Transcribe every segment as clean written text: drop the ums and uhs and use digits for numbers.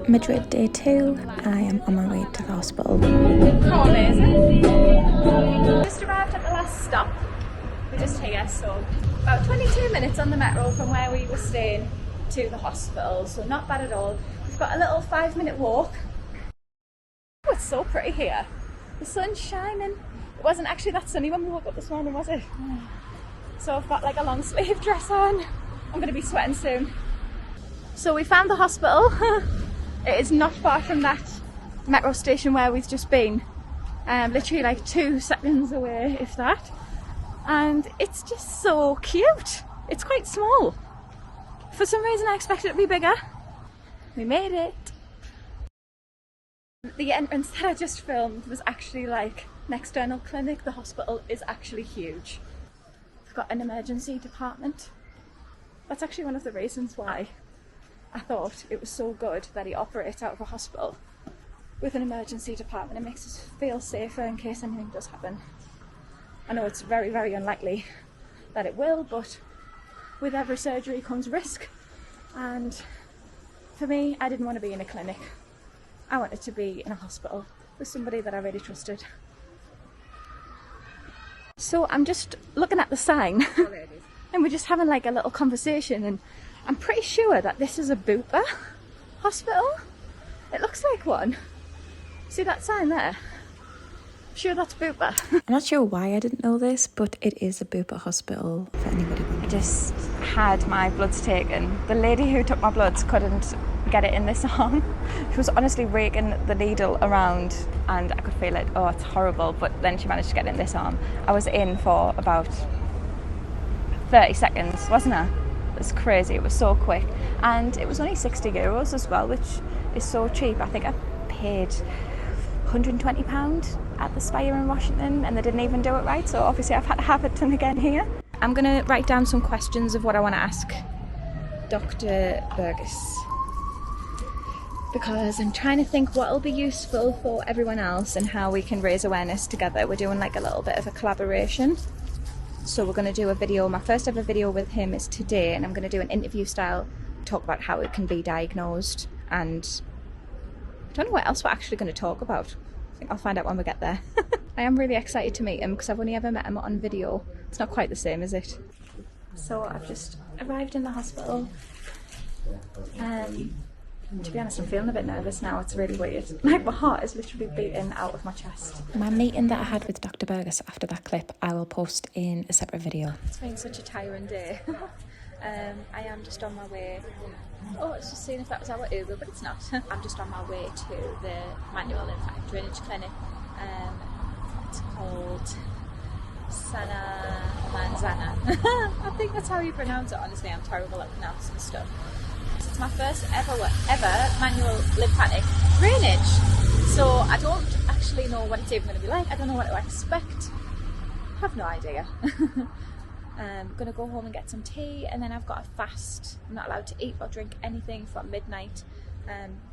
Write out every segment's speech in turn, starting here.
Madrid day 2. I am on my way to the hospital. Just arrived at the last stop. We're just here, so about 22 minutes on the metro from where we were staying to the hospital, so not bad at all. We've got a little 5-minute walk. Oh, it's so pretty here. The sun's shining. It wasn't actually that sunny when we woke up this morning, was it? So I've got like a long sleeve dress on. I'm going to be sweating soon. So we found the hospital. It is not far from that metro station where we've just been. Literally like 2 seconds away, if that. And it's just so cute. It's quite small. For some reason I expected it to be bigger. We made it. The entrance that I just filmed was actually like an external clinic. The hospital is actually huge. We've got an emergency department. That's actually one of the reasons why I thought it was so good that he operates out of a hospital with an emergency department. It makes us feel safer in case anything does happen. I know it's very, very unlikely that it will, but with every surgery comes risk. And for me, I didn't want to be in a clinic. I wanted to be in a hospital with somebody that I really trusted. So I'm just looking at the sign and we're just having like a little conversation, and I'm pretty sure that this is a Bupa hospital. It looks like one. See that sign there? I'm sure that's Bupa. I'm not sure why I didn't know this, but it is a Bupa hospital for anybody wondering. I just had my bloods taken. The lady who took my bloods couldn't get it in this arm. She was honestly raking the needle around and I could feel it. Oh, it's horrible. But then she managed to get it in this arm. I was in for about 30 seconds, wasn't I? It was crazy. It was so quick. And it was only €60 as well, which is so cheap. I think I paid £120 at the Spire in Washington and they didn't even do it right. So obviously I've had to have it done again here. I'm going to write down some questions of what I want to ask Dr Burgos, because I'm trying to think what will be useful for everyone else and how we can raise awareness together. We're doing like a little bit of a collaboration. So we're going to do a video. My first ever video with him is today, and I'm going to do an interview style talk about how it can be diagnosed, and I don't know what else we're actually going to talk about. I think I'll find out when we get there. I am really excited to meet him because I've only ever met him on video. It's not quite the same, is it? So I've just arrived in the hospital. To be honest, I'm feeling a bit nervous now. It's really weird. Like my heart is literally beating out of my chest. My meeting that I had with Dr Burgos after that clip, I will post in a separate video. It's been such a tiring day. I am just on my way. Oh, I was just seeing if that was our Uber, but it's not. I'm just on my way to the manual lymphatic drainage clinic. It's called Sana Manzana. I think that's how you pronounce it. Honestly, I'm terrible at pronouncing stuff. It's my first ever manual lymphatic drainage, so I don't actually know what it's even going to be like. I don't know what to expect. I have no idea. I'm going to go home and get some tea, and then I've got a fast. I'm not allowed to eat or drink anything from midnight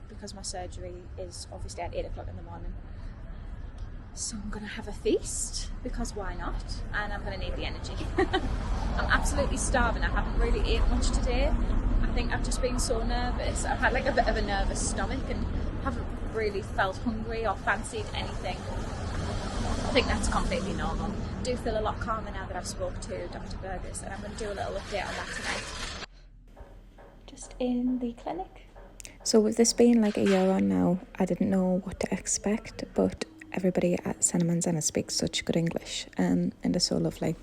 because my surgery is obviously at 8 o'clock in the morning. So I'm going to have a feast, because why not? And I'm going to need the energy. I'm absolutely starving. I haven't really ate much today. I think I've just been so nervous. I've had like a bit of a nervous stomach and haven't really felt hungry or fancied anything. I think that's completely normal. I do feel a lot calmer now that I've spoke to Dr Burgos, and I'm going to do a little update on that tonight. Just in the clinic. So with this being like a year on now, I didn't know what to expect, but everybody at Sana Manzana speaks such good English, and they're so lovely.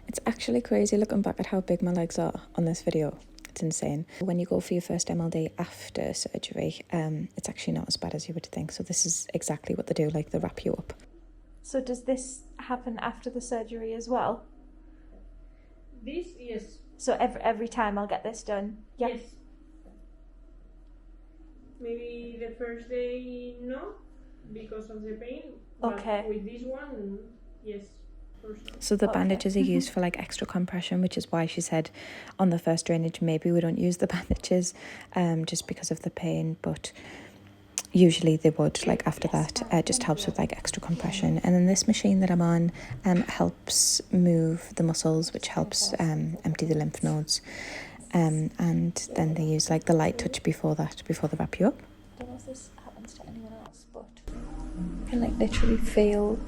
It's actually crazy looking back at how big my legs are on this video. It's insane. When you go for your first MLD after surgery, it's actually not as bad as you would think. So this is exactly what they do, like they wrap you up. So does this happen after the surgery as well? This, yes. So every time I'll get this done? Yeah. Yes. Maybe the first day, no, because of the pain. Okay. But with this one, yes. So the bandages are used for like extra compression, which is why she said on the first drainage maybe we don't use the bandages just because of the pain, but usually they would, like after that. It just helps with like extra compression. And then this machine that I'm on helps move the muscles, which helps empty the lymph nodes. and then they use like the light touch before that, before they wrap you up. I don't know if this happens to anyone else, but you can like literally feel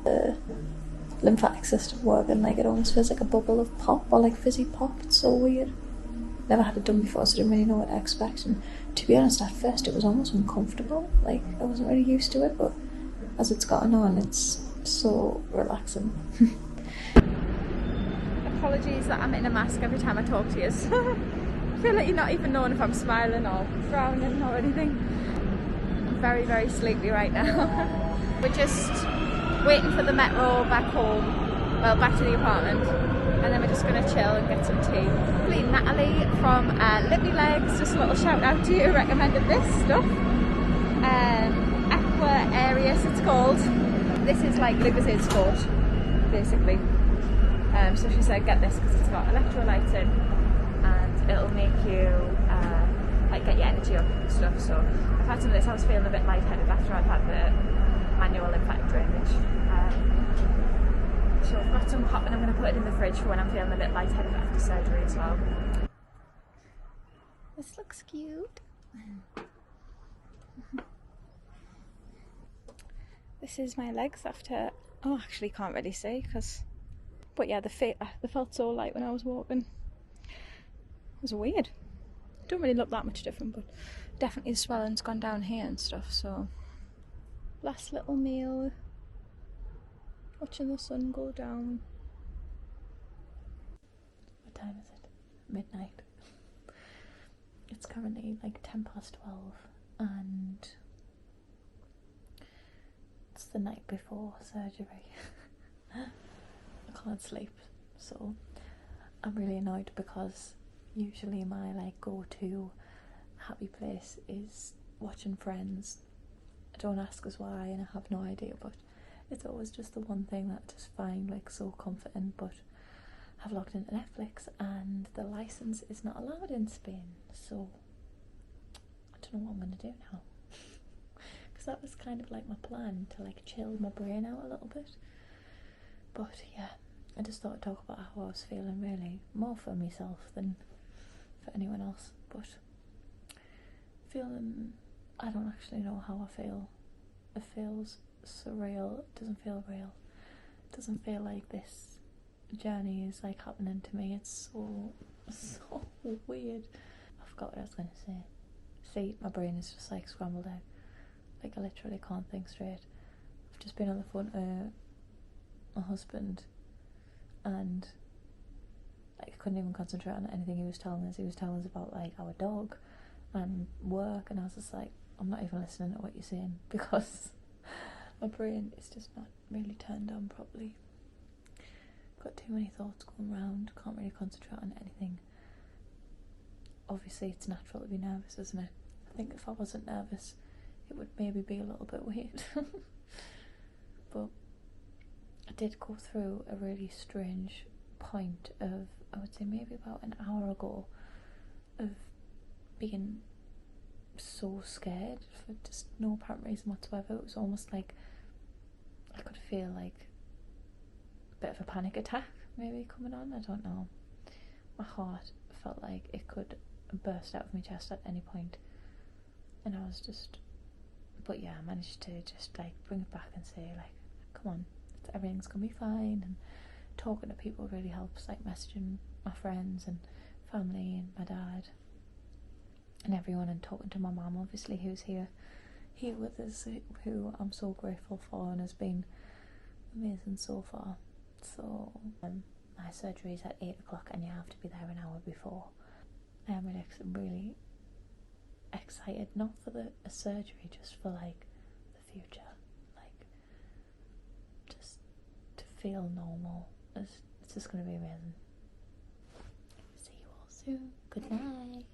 the lymphatic system working. Like it almost feels like a bubble of pop or like fizzy pop. It's so weird. Never had it done before, so I didn't really know what to expect. And to be honest, at first it was almost uncomfortable. Like I wasn't really used to it, but as it's gotten on, it's so relaxing. Apologies that I'm in a mask every time I talk to you. I feel like you're not even knowing if I'm smiling or frowning or anything. I'm very, very sleepy right now. We're just waiting for the metro back home, well, back to the apartment, and then we're just going to chill and get some tea. Hopefully Natalie from Lippy Legs, just a little shout out to you, recommended this stuff. Aqua Arius it's called. This is like Lucas's sport, basically. So she said get this because it's got electrolytes in and it'll make you like get your energy up and stuff. So I've had some of this. I was feeling a bit lightheaded after I'd had the manual lymphatic drainage. So I've got some hot and I'm going to put it in the fridge for when I'm feeling a bit lightheaded after surgery as well. This looks cute. This is my legs after, oh actually can't really see because, but yeah, they felt so light when I was walking. It was weird. Don't really look that much different, but definitely the swelling's gone down here and stuff. So last little meal, watching the sun go down. What time is it? Midnight. It's currently like 12:10 and it's the night before surgery. I can't sleep, so I'm really annoyed because usually my like go-to happy place is watching Friends. Don't ask us why, and I have no idea, but it's always just the one thing that I just find like so comforting. But I've logged into Netflix and the license is not allowed in Spain, so I don't know what I'm going to do now. Because that was kind of like my plan, to like chill my brain out a little bit. But yeah, I just thought I'd talk about how I was feeling, really, more for myself than for anyone else. But feeling, I don't actually know how I feel. It feels surreal. It doesn't feel real. It doesn't feel like this journey is like happening to me. It's so weird. I forgot what I was going to say. See, my brain is just like scrambled out. Like I literally can't think straight. I've just been on the phone to my husband and like I couldn't even concentrate on anything he was telling us. He was telling us about like our dog and work, and I was just like, I'm not even listening to what you're saying because my brain is just not really turned on properly. Got too many thoughts going around, can't really concentrate on anything. Obviously it's natural to be nervous, isn't it? I think if I wasn't nervous it would maybe be a little bit weird. But I did go through a really strange point of, I would say maybe about an hour ago, of being so scared for just no apparent reason whatsoever. It was almost like I could feel like a bit of a panic attack maybe coming on, I don't know. My heart felt like it could burst out of my chest at any point, and I was just, but yeah, I managed to just like bring it back and say like, come on, everything's gonna be fine. And talking to people really helps, like messaging my friends and family and my dad and everyone, and talking to my mum obviously, who's here with us, who I'm so grateful for and has been amazing so far. So my surgery is at 8 o'clock and you have to be there an hour before. I am really excited, not for the surgery, just for like the future, like just to feel normal. It's just going to be amazing. See you all soon. Good night.